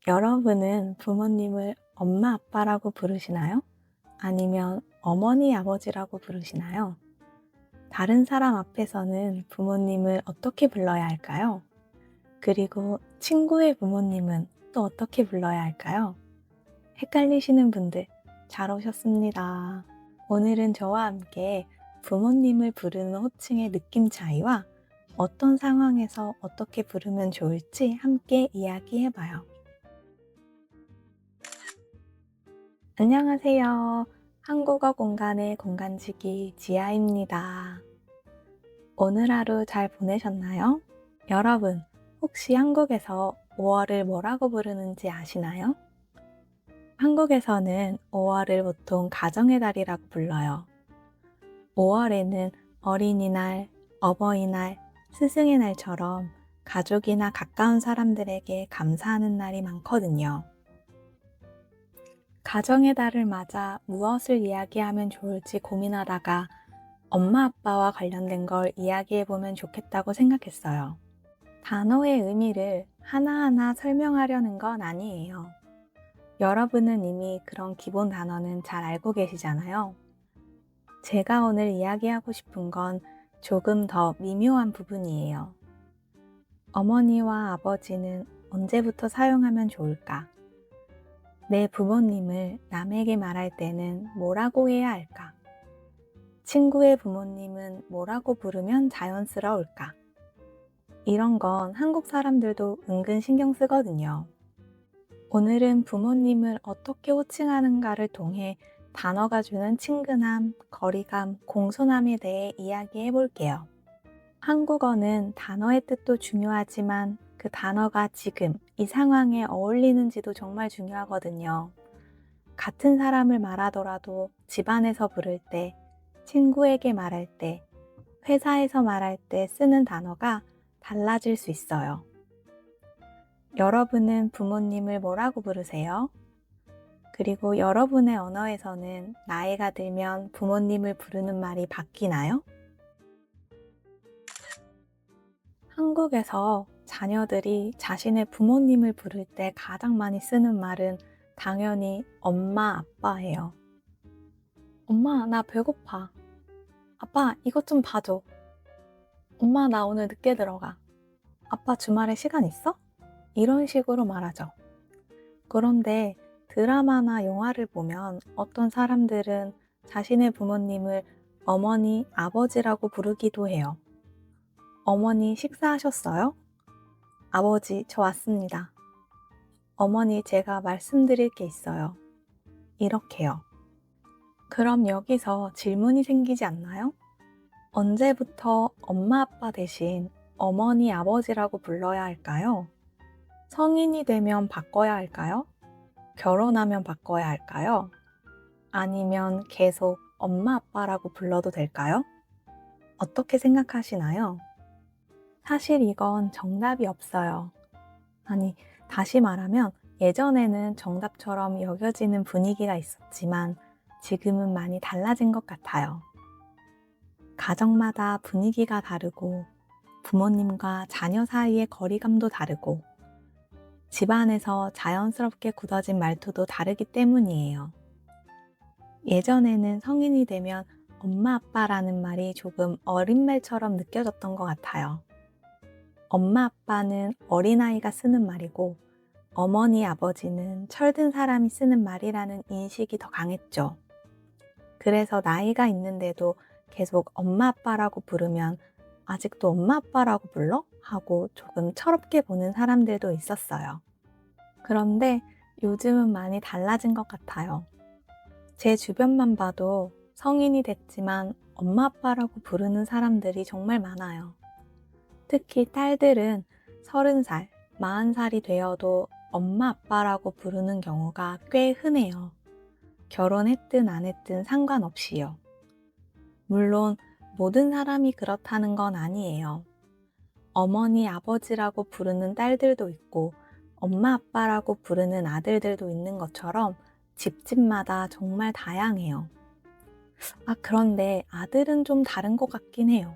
여러분은 부모님을 엄마, 아빠라고 부르시나요? 아니면 어머니, 아버지라고 부르시나요? 다른 사람 앞에서는 부모님을 어떻게 불러야 할까요? 그리고 친구의 부모님은 또 어떻게 불러야 할까요? 헷갈리시는 분들, 잘 오셨습니다. 오늘은 저와 함께 부모님을 부르는 호칭의 느낌 차이와 어떤 상황에서 어떻게 부르면 좋을지 함께 이야기해봐요. 안녕하세요. 한국어 공간의 공간지기 지아입니다. 오늘 하루 잘 보내셨나요? 여러분, 혹시 한국에서 5월을 뭐라고 부르는지 아시나요? 한국에서는 5월을 보통 가정의 달이라고 불러요. 5월에는 어린이날, 어버이날, 스승의 날처럼 가족이나 가까운 사람들에게 감사하는 날이 많거든요. 가정의 달을 맞아 무엇을 이야기하면 좋을지 고민하다가 엄마 아빠와 관련된 걸 이야기해보면 좋겠다고 생각했어요. 단어의 의미를 하나하나 설명하려는 건 아니에요. 여러분은 이미 그런 기본 단어는 잘 알고 계시잖아요. 제가 오늘 이야기하고 싶은 건 조금 더 미묘한 부분이에요. 어머니와 아버지는 언제부터 사용하면 좋을까? 내 부모님을 남에게 말할 때는 뭐라고 해야 할까? 친구의 부모님은 뭐라고 부르면 자연스러울까? 이런 건 한국 사람들도 은근 신경 쓰거든요. 오늘은 부모님을 어떻게 호칭하는가를 통해 단어가 주는 친근함, 거리감, 공손함에 대해 이야기해 볼게요. 한국어는 단어의 뜻도 중요하지만 그 단어가 지금 이 상황에 어울리는지도 정말 중요하거든요. 같은 사람을 말하더라도 집안에서 부를 때, 친구에게 말할 때, 회사에서 말할 때 쓰는 단어가 달라질 수 있어요. 여러분은 부모님을 뭐라고 부르세요? 그리고 여러분의 언어에서는 나이가 들면 부모님을 부르는 말이 바뀌나요? 한국에서 자녀들이 자신의 부모님을 부를 때 가장 많이 쓰는 말은 당연히 엄마, 아빠예요. 엄마, 나 배고파. 아빠, 이것 좀 봐줘. 엄마, 나 오늘 늦게 들어가. 아빠, 주말에 시간 있어? 이런 식으로 말하죠. 그런데 드라마나 영화를 보면 어떤 사람들은 자신의 부모님을 어머니, 아버지라고 부르기도 해요. 어머니, 식사하셨어요? 아버지, 저 왔습니다. 어머니, 제가 말씀드릴 게 있어요. 이렇게요. 그럼 여기서 질문이 생기지 않나요? 언제부터 엄마, 아빠 대신 어머니, 아버지라고 불러야 할까요? 성인이 되면 바꿔야 할까요? 결혼하면 바꿔야 할까요? 아니면 계속 엄마, 아빠라고 불러도 될까요? 어떻게 생각하시나요? 사실 이건 정답이 없어요. 아니, 다시 말하면 예전에는 정답처럼 여겨지는 분위기가 있었지만 지금은 많이 달라진 것 같아요. 가정마다 분위기가 다르고 부모님과 자녀 사이의 거리감도 다르고 집안에서 자연스럽게 굳어진 말투도 다르기 때문이에요. 예전에는 성인이 되면 엄마 아빠라는 말이 조금 어린 말처럼 느껴졌던 것 같아요. 엄마 아빠는 어린아이가 쓰는 말이고 어머니 아버지는 철든 사람이 쓰는 말이라는 인식이 더 강했죠. 그래서 나이가 있는데도 계속 엄마 아빠라고 부르면 아직도 엄마 아빠라고 불러? 하고 조금 철없게 보는 사람들도 있었어요. 그런데 요즘은 많이 달라진 것 같아요. 제 주변만 봐도 성인이 됐지만 엄마 아빠라고 부르는 사람들이 정말 많아요. 특히 딸들은 30살, 40살이 되어도 엄마 아빠라고 부르는 경우가 꽤 흔해요. 결혼했든 안 했든 상관없이요. 물론 모든 사람이 그렇다는 건 아니에요. 어머니, 아버지라고 부르는 딸들도 있고 엄마, 아빠라고 부르는 아들들도 있는 것처럼 집집마다 정말 다양해요. 그런데 아들은 좀 다른 것 같긴 해요.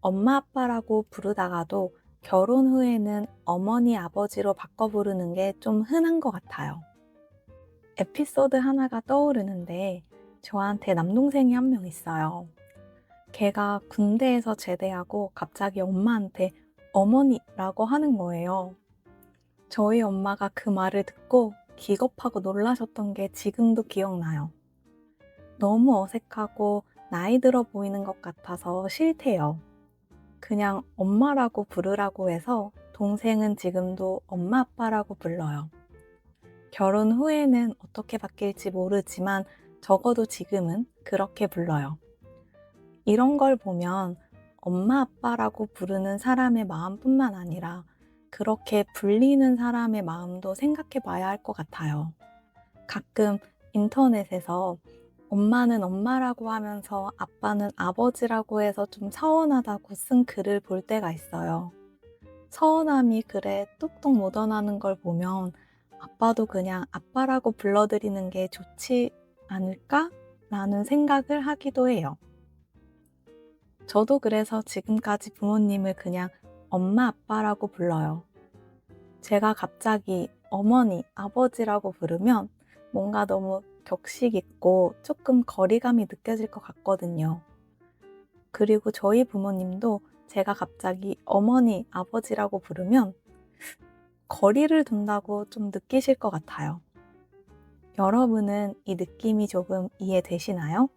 엄마, 아빠라고 부르다가도 결혼 후에는 어머니, 아버지로 바꿔 부르는 게 좀 흔한 것 같아요. 에피소드 하나가 떠오르는데 저한테 남동생이 한 명 있어요. 걔가 군대에서 제대하고 갑자기 엄마한테 어머니라고 하는 거예요. 저희 엄마가 그 말을 듣고 기겁하고 놀라셨던 게 지금도 기억나요. 너무 어색하고 나이 들어 보이는 것 같아서 싫대요. 그냥 엄마라고 부르라고 해서 동생은 지금도 엄마 아빠라고 불러요. 결혼 후에는 어떻게 바뀔지 모르지만 적어도 지금은 그렇게 불러요. 이런 걸 보면 엄마 아빠라고 부르는 사람의 마음뿐만 아니라 그렇게 불리는 사람의 마음도 생각해 봐야 할 것 같아요. 가끔 인터넷에서 엄마는 엄마라고 하면서 아빠는 아버지라고 해서 좀 서운하다고 쓴 글을 볼 때가 있어요. 서운함이 글에 뚝뚝 묻어나는 걸 보면 아빠도 그냥 아빠라고 불러드리는 게 좋지 않을까? 라는 생각을 하기도 해요. 저도 그래서 지금까지 부모님을 그냥 엄마 아빠라고 불러요. 제가 갑자기 어머니, 아버지라고 부르면 뭔가 너무 격식 있고 조금 거리감이 느껴질 것 같거든요. 그리고 저희 부모님도 제가 갑자기 어머니, 아버지라고 부르면 거리를 둔다고 좀 느끼실 것 같아요. 여러분은 이 느낌이 조금 이해되시나요?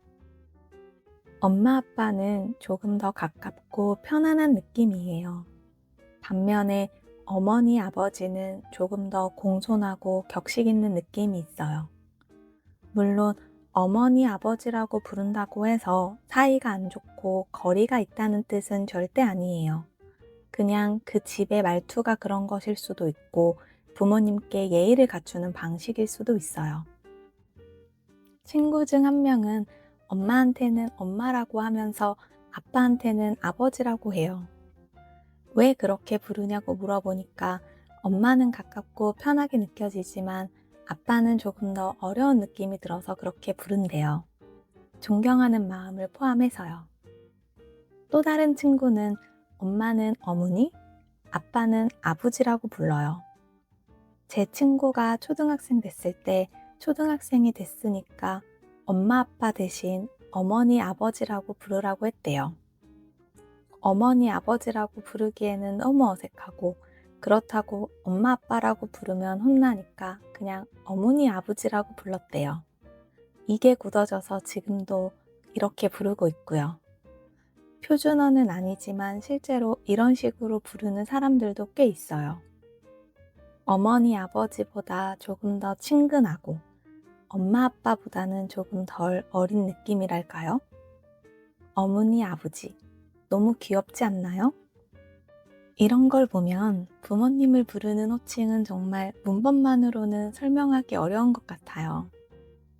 엄마, 아빠는 조금 더 가깝고 편안한 느낌이에요. 반면에 어머니, 아버지는 조금 더 공손하고 격식 있는 느낌이 있어요. 물론 어머니, 아버지라고 부른다고 해서 사이가 안 좋고 거리가 있다는 뜻은 절대 아니에요. 그냥 그 집의 말투가 그런 것일 수도 있고 부모님께 예의를 갖추는 방식일 수도 있어요. 친구 중 한 명은 엄마한테는 엄마라고 하면서 아빠한테는 아버지라고 해요. 왜 그렇게 부르냐고 물어보니까 엄마는 가깝고 편하게 느껴지지만 아빠는 조금 더 어려운 느낌이 들어서 그렇게 부른대요. 존경하는 마음을 포함해서요. 또 다른 친구는 엄마는 어머니, 아빠는 아버지라고 불러요. 제 친구가 초등학생 됐을 때 초등학생이 됐으니까 엄마 아빠 대신 어머니 아버지라고 부르라고 했대요. 어머니 아버지라고 부르기에는 너무 어색하고 그렇다고 엄마 아빠라고 부르면 혼나니까 그냥 어머니 아버지라고 불렀대요. 이게 굳어져서 지금도 이렇게 부르고 있고요. 표준어는 아니지만 실제로 이런 식으로 부르는 사람들도 꽤 있어요. 어머니 아버지보다 조금 더 친근하고 엄마 아빠보다는 조금 덜 어린 느낌이랄까요? 어머니 아버지, 너무 귀엽지 않나요? 이런 걸 보면 부모님을 부르는 호칭은 정말 문법만으로는 설명하기 어려운 것 같아요.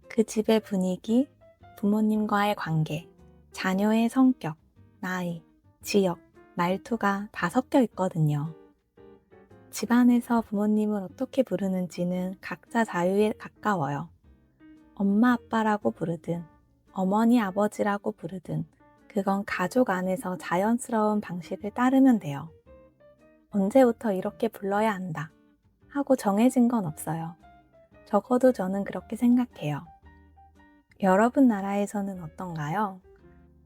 그 집의 분위기, 부모님과의 관계, 자녀의 성격, 나이, 지역, 말투가 다 섞여 있거든요. 집안에서 부모님을 어떻게 부르는지는 각자 자유에 가까워요. 엄마 아빠라고 부르든 어머니 아버지라고 부르든 그건 가족 안에서 자연스러운 방식을 따르면 돼요. 언제부터 이렇게 불러야 한다 하고 정해진 건 없어요. 적어도 저는 그렇게 생각해요. 여러분 나라에서는 어떤가요?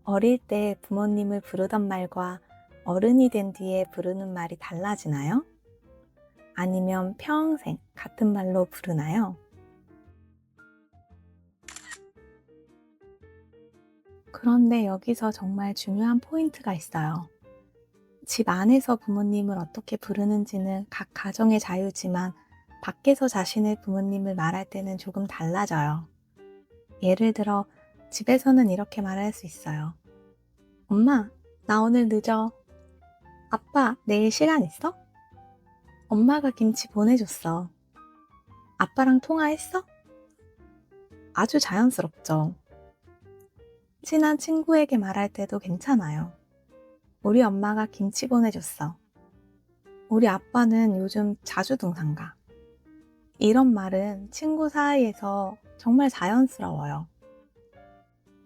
어릴 때 부모님을 부르던 말과 어른이 된 뒤에 부르는 말이 달라지나요? 아니면 평생 같은 말로 부르나요? 그런데 여기서 정말 중요한 포인트가 있어요. 집 안에서 부모님을 어떻게 부르는지는 각 가정의 자유지만 밖에서 자신의 부모님을 말할 때는 조금 달라져요. 예를 들어 집에서는 이렇게 말할 수 있어요. 엄마, 나 오늘 늦어. 아빠, 내일 시간 있어? 엄마가 김치 보내줬어. 아빠랑 통화했어? 아주 자연스럽죠. 친한 친구에게 말할 때도 괜찮아요. 우리 엄마가 김치 보내줬어. 우리 아빠는 요즘 자주 등산 가. 이런 말은 친구 사이에서 정말 자연스러워요.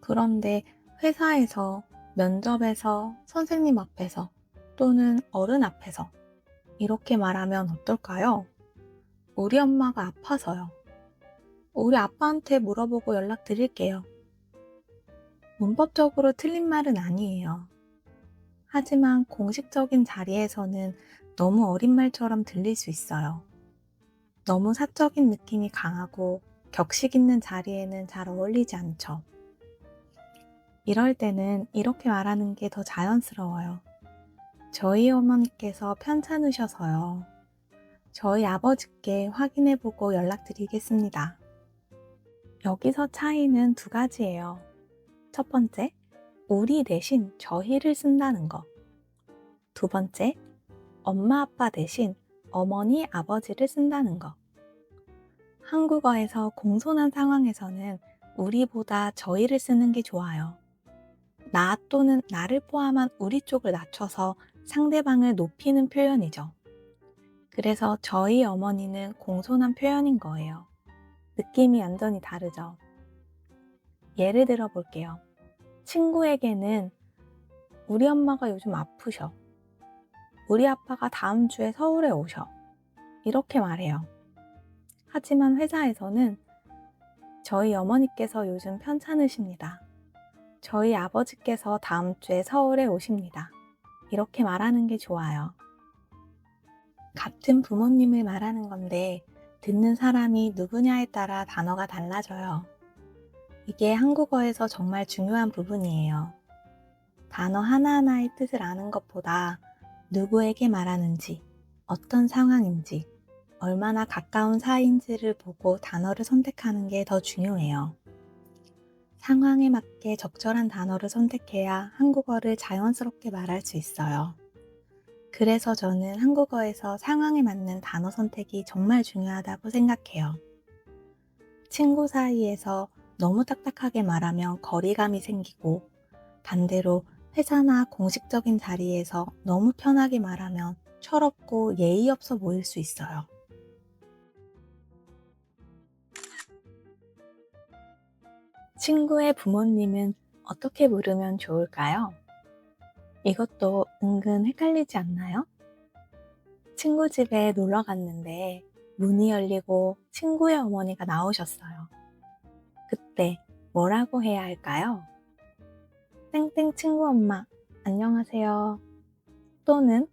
그런데 회사에서, 면접에서, 선생님 앞에서 또는 어른 앞에서 이렇게 말하면 어떨까요? 우리 엄마가 아파서요. 우리 아빠한테 물어보고 연락드릴게요. 문법적으로 틀린 말은 아니에요. 하지만 공식적인 자리에서는 너무 어린 말처럼 들릴 수 있어요. 너무 사적인 느낌이 강하고 격식 있는 자리에는 잘 어울리지 않죠. 이럴 때는 이렇게 말하는 게 더 자연스러워요. 저희 어머니께서 편찮으셔서요. 저희 아버지께 확인해보고 연락드리겠습니다. 여기서 차이는 두 가지예요. 첫 번째, 우리 대신 저희를 쓴다는 거. 두 번째, 엄마 아빠 대신 어머니 아버지를 쓴다는 거. 한국어에서 공손한 상황에서는 우리보다 저희를 쓰는 게 좋아요. 나 또는 나를 포함한 우리 쪽을 낮춰서 상대방을 높이는 표현이죠. 그래서 저희 어머니는 공손한 표현인 거예요. 느낌이 완전히 다르죠. 예를 들어 볼게요. 친구에게는 우리 엄마가 요즘 아프셔. 우리 아빠가 다음 주에 서울에 오셔. 이렇게 말해요. 하지만 회사에서는 저희 어머니께서 요즘 편찮으십니다. 저희 아버지께서 다음 주에 서울에 오십니다. 이렇게 말하는 게 좋아요. 같은 부모님을 말하는 건데 듣는 사람이 누구냐에 따라 단어가 달라져요. 이게 한국어에서 정말 중요한 부분이에요. 단어 하나하나의 뜻을 아는 것보다 누구에게 말하는지, 어떤 상황인지, 얼마나 가까운 사이인지를 보고 단어를 선택하는 게 더 중요해요. 상황에 맞게 적절한 단어를 선택해야 한국어를 자연스럽게 말할 수 있어요. 그래서 저는 한국어에서 상황에 맞는 단어 선택이 정말 중요하다고 생각해요. 친구 사이에서 너무 딱딱하게 말하면 거리감이 생기고, 반대로 회사나 공식적인 자리에서 너무 편하게 말하면 철없고 예의 없어 보일 수 있어요. 친구의 부모님은 어떻게 부르면 좋을까요? 이것도 은근 헷갈리지 않나요? 친구 집에 놀러 갔는데 문이 열리고 친구의 어머니가 나오셨어요. 그때 뭐라고 해야 할까요? 땡땡 친구 엄마, 안녕하세요. 또는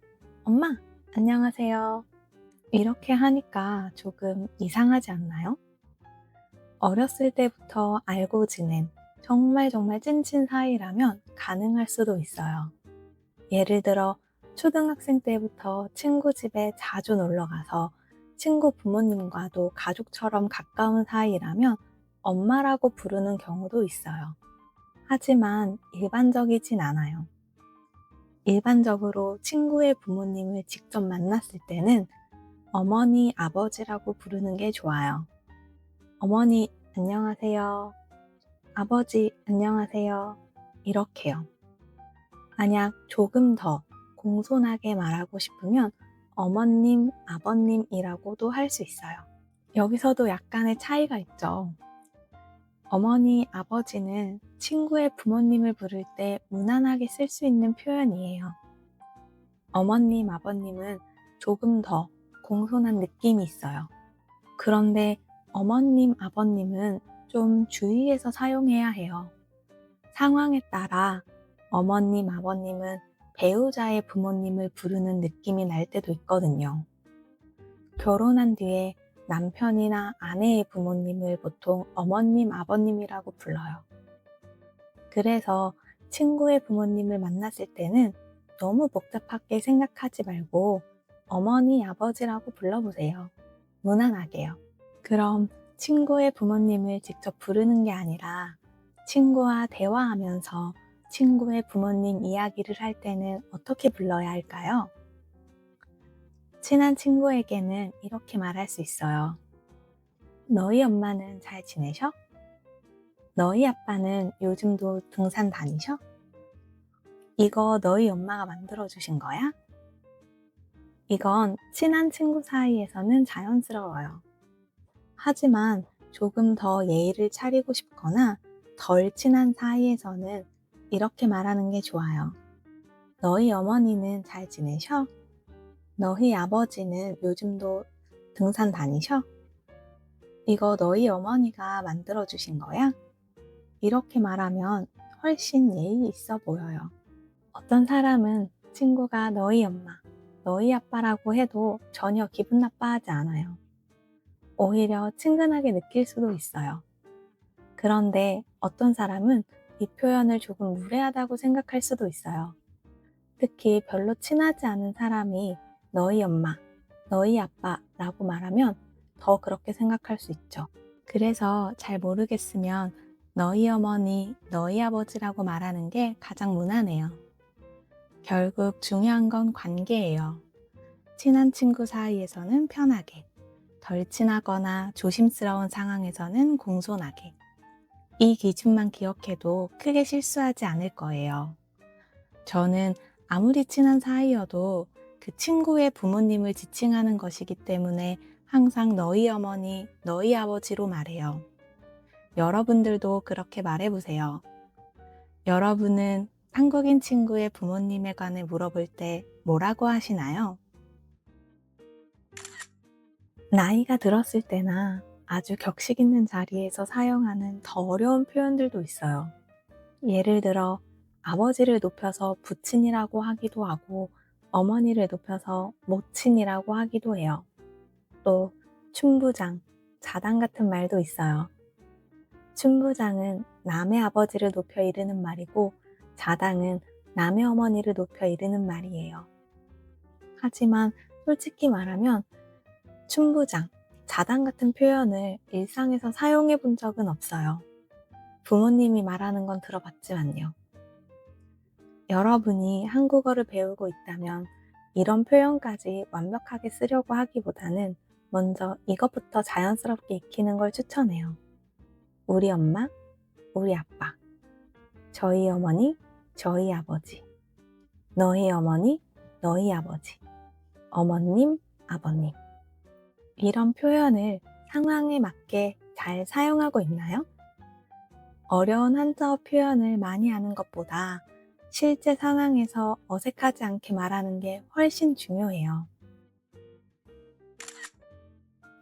엄마, 안녕하세요. 이렇게 하니까 조금 이상하지 않나요? 어렸을 때부터 알고 지낸 정말 찐친 사이라면 가능할 수도 있어요. 예를 들어 초등학생 때부터 친구 집에 자주 놀러 가서 친구 부모님과도 가족처럼 가까운 사이라면 엄마라고 부르는 경우도 있어요. 하지만 일반적이진 않아요. 일반적으로 친구의 부모님을 직접 만났을 때는 어머니, 아버지라고 부르는 게 좋아요. 어머니, 안녕하세요. 아버지, 안녕하세요. 이렇게요. 만약 조금 더 공손하게 말하고 싶으면 어머님, 아버님이라고도 할 수 있어요. 여기서도 약간의 차이가 있죠. 어머니, 아버지는 친구의 부모님을 부를 때 무난하게 쓸 수 있는 표현이에요. 어머님, 아버님은 조금 더 공손한 느낌이 있어요. 그런데 어머님, 아버님은 좀 주의해서 사용해야 해요. 상황에 따라 어머님, 아버님은 배우자의 부모님을 부르는 느낌이 날 때도 있거든요. 결혼한 뒤에 남편이나 아내의 부모님을 보통 어머님, 아버님이라고 불러요. 그래서 친구의 부모님을 만났을 때는 너무 복잡하게 생각하지 말고 어머니, 아버지라고 불러보세요. 무난하게요. 그럼 친구의 부모님을 직접 부르는 게 아니라 친구와 대화하면서 친구의 부모님 이야기를 할 때는 어떻게 불러야 할까요? 친한 친구에게는 이렇게 말할 수 있어요. 너희 엄마는 잘 지내셔? 너희 아빠는 요즘도 등산 다니셔? 이거 너희 엄마가 만들어주신 거야? 이건 친한 친구 사이에서는 자연스러워요. 하지만 조금 더 예의를 차리고 싶거나 덜 친한 사이에서는 이렇게 말하는 게 좋아요. 너희 어머니는 잘 지내셔? 너희 아버지는 요즘도 등산 다니셔? 이거 너희 어머니가 만들어주신 거야? 이렇게 말하면 훨씬 예의 있어 보여요. 어떤 사람은 친구가 너희 엄마, 너희 아빠라고 해도 전혀 기분 나빠하지 않아요. 오히려 친근하게 느낄 수도 있어요. 그런데 어떤 사람은 이 표현을 조금 무례하다고 생각할 수도 있어요. 특히 별로 친하지 않은 사람이 너희 엄마, 너희 아빠라고 말하면 더 그렇게 생각할 수 있죠. 그래서 잘 모르겠으면 너희 어머니, 너희 아버지라고 말하는 게 가장 무난해요. 결국 중요한 건 관계예요. 친한 친구 사이에서는 편하게, 덜 친하거나 조심스러운 상황에서는 공손하게. 이 기준만 기억해도 크게 실수하지 않을 거예요. 저는 아무리 친한 사이여도 그 친구의 부모님을 지칭하는 것이기 때문에 항상 너희 어머니, 너희 아버지로 말해요. 여러분들도 그렇게 말해보세요. 여러분은 한국인 친구의 부모님에 관해 물어볼 때 뭐라고 하시나요? 나이가 들었을 때나 아주 격식 있는 자리에서 사용하는 더 어려운 표현들도 있어요. 예를 들어 아버지를 높여서 부친이라고 하기도 하고 어머니를 높여서 모친이라고 하기도 해요. 또 춘부장, 자당 같은 말도 있어요. 춘부장은 남의 아버지를 높여 이르는 말이고 자당은 남의 어머니를 높여 이르는 말이에요. 하지만 솔직히 말하면 춘부장, 자당 같은 표현을 일상에서 사용해 본 적은 없어요. 부모님이 말하는 건 들어봤지만요. 여러분이 한국어를 배우고 있다면 이런 표현까지 완벽하게 쓰려고 하기보다는 먼저 이것부터 자연스럽게 익히는 걸 추천해요. 우리 엄마, 우리 아빠, 저희 어머니, 저희 아버지, 너희 어머니, 너희 아버지, 어머님, 아버님. 이런 표현을 상황에 맞게 잘 사용하고 있나요? 어려운 한자어 표현을 많이 하는 것보다 실제 상황에서 어색하지 않게 말하는 게 훨씬 중요해요.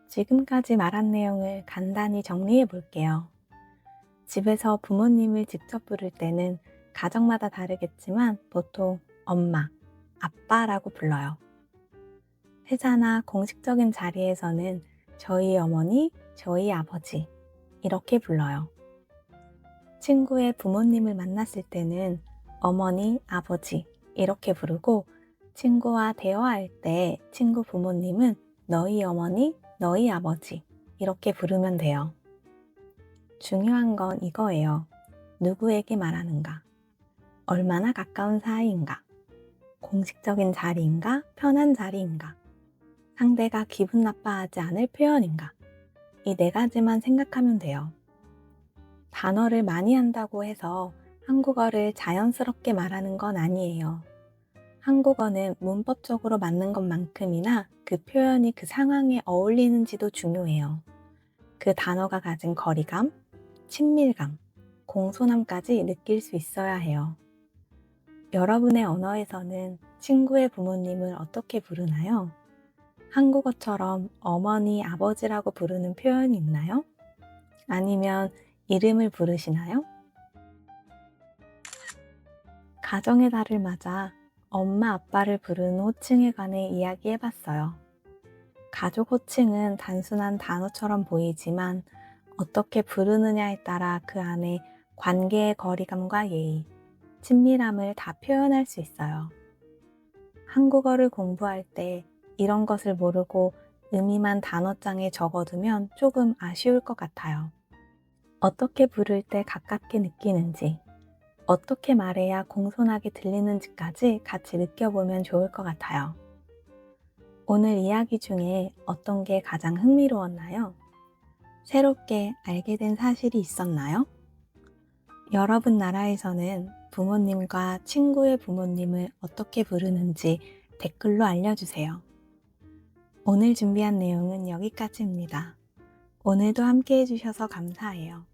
지금까지 말한 내용을 간단히 정리해 볼게요. 집에서 부모님을 직접 부를 때는 가정마다 다르겠지만 보통 엄마, 아빠라고 불러요. 회사나 공식적인 자리에서는 저희 어머니, 저희 아버지 이렇게 불러요. 친구의 부모님을 만났을 때는 어머니, 아버지 이렇게 부르고 친구와 대화할 때 친구 부모님은 너희 어머니, 너희 아버지 이렇게 부르면 돼요. 중요한 건 이거예요. 누구에게 말하는가? 얼마나 가까운 사이인가? 공식적인 자리인가? 편한 자리인가? 상대가 기분 나빠하지 않을 표현인가? 이 네 가지만 생각하면 돼요. 단어를 많이 한다고 해서 한국어를 자연스럽게 말하는 건 아니에요. 한국어는 문법적으로 맞는 것만큼이나 그 표현이 그 상황에 어울리는지도 중요해요. 그 단어가 가진 거리감, 친밀감, 공손함까지 느낄 수 있어야 해요. 여러분의 언어에서는 친구의 부모님을 어떻게 부르나요? 한국어처럼 어머니, 아버지라고 부르는 표현이 있나요? 아니면 이름을 부르시나요? 가정의 달을 맞아 엄마, 아빠를 부르는 호칭에 관해 이야기해봤어요. 가족 호칭은 단순한 단어처럼 보이지만 어떻게 부르느냐에 따라 그 안에 관계의 거리감과 예의, 친밀함을 다 표현할 수 있어요. 한국어를 공부할 때 이런 것을 모르고 의미만 단어장에 적어두면 조금 아쉬울 것 같아요. 어떻게 부를 때 가깝게 느끼는지, 어떻게 말해야 공손하게 들리는지까지 같이 느껴보면 좋을 것 같아요. 오늘 이야기 중에 어떤 게 가장 흥미로웠나요? 새롭게 알게 된 사실이 있었나요? 여러분 나라에서는 부모님과 친구의 부모님을 어떻게 부르는지 댓글로 알려주세요. 오늘 준비한 내용은 여기까지입니다. 오늘도 함께 해주셔서 감사해요.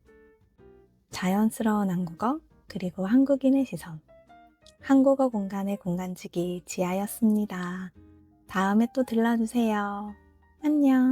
자연스러운 한국어, 그리고 한국인의 시선. 한국어 공간의 공간지기 지아였습니다. 다음에 또 들러주세요. 안녕.